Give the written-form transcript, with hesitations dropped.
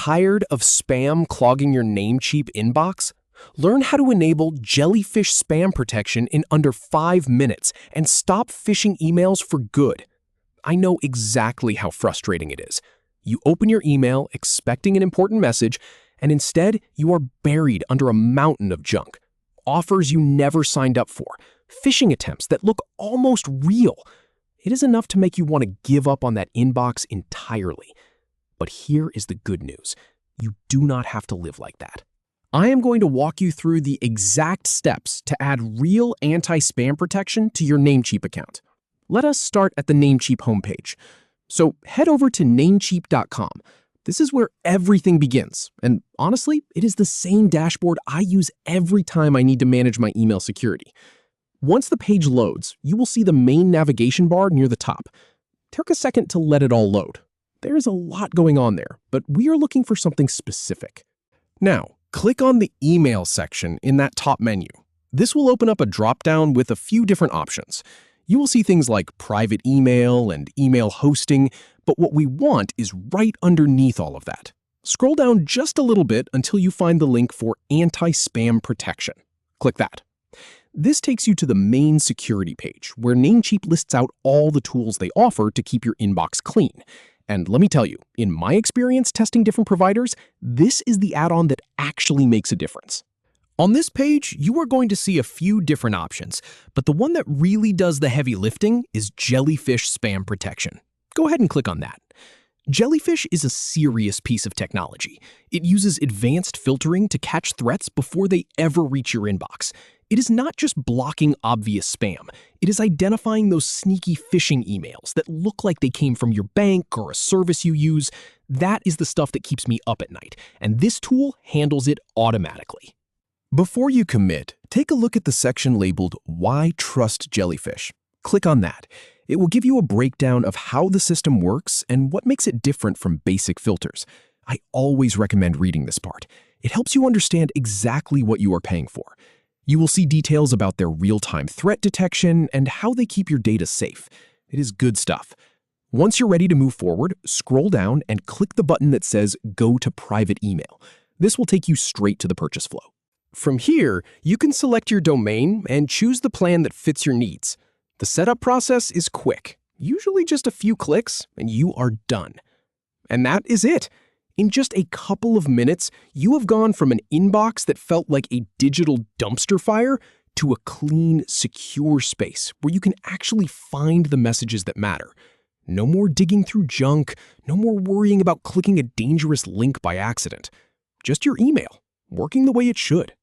Tired of spam clogging your Namecheap inbox? Learn how to enable Jellyfish spam protection in under 5 minutes and stop phishing emails for good. I know exactly how frustrating it is. You open your email expecting an important message, and instead you are buried under a mountain of junk. Offers you never signed up for, phishing attempts that look almost real. It is enough to make you want to give up on that inbox entirely. But here is the good news. You do not have to live like that. I am going to walk you through the exact steps to add real anti-spam protection to your Namecheap account. Let us start at the Namecheap homepage. So head over to Namecheap.com. This is where everything begins, and honestly, it is the same dashboard I use every time I need to manage my email security. Once the page loads, you will see the main navigation bar near the top. Take a second to let it all load. There is a lot going on there, but we are looking for something specific. Now, click on the Email section in that top menu. This will open up a drop-down with a few different options. You will see things like private email and email hosting, but what we want is right underneath all of that. Scroll down just a little bit until you find the link for Anti-Spam Protection. Click that. This takes you to the main security page, where Namecheap lists out all the tools they offer to keep your inbox clean. And let me tell you, in my experience testing different providers, this is the add-on that actually makes a difference. On this page, you are going to see a few different options, but the one that really does the heavy lifting is Jellyfish Spam Protection. Go ahead and click on that. Jellyfish is a serious piece of technology. It uses advanced filtering to catch threats before they ever reach your inbox. It is not just blocking obvious spam. It is identifying those sneaky phishing emails that look like they came from your bank or a service you use. That is the stuff that keeps me up at night, and this tool handles it automatically. Before you commit, take a look at the section labeled Why Trust Jellyfish. Click on that. It will give you a breakdown of how the system works and what makes it different from basic filters. I always recommend reading this part. It helps you understand exactly what you are paying for. You will see details about their real-time threat detection and how they keep your data safe. It is good stuff. Once you're ready to move forward, scroll down and click the button that says Go to Private Email. This will take you straight to the purchase flow. From here, you can select your domain and choose the plan that fits your needs. The setup process is quick, usually just a few clicks, and you are done. And that is it. In just a couple of minutes, you have gone from an inbox that felt like a digital dumpster fire to a clean, secure space where you can actually find the messages that matter. No more digging through junk, no more worrying about clicking a dangerous link by accident. Just your email, working the way it should.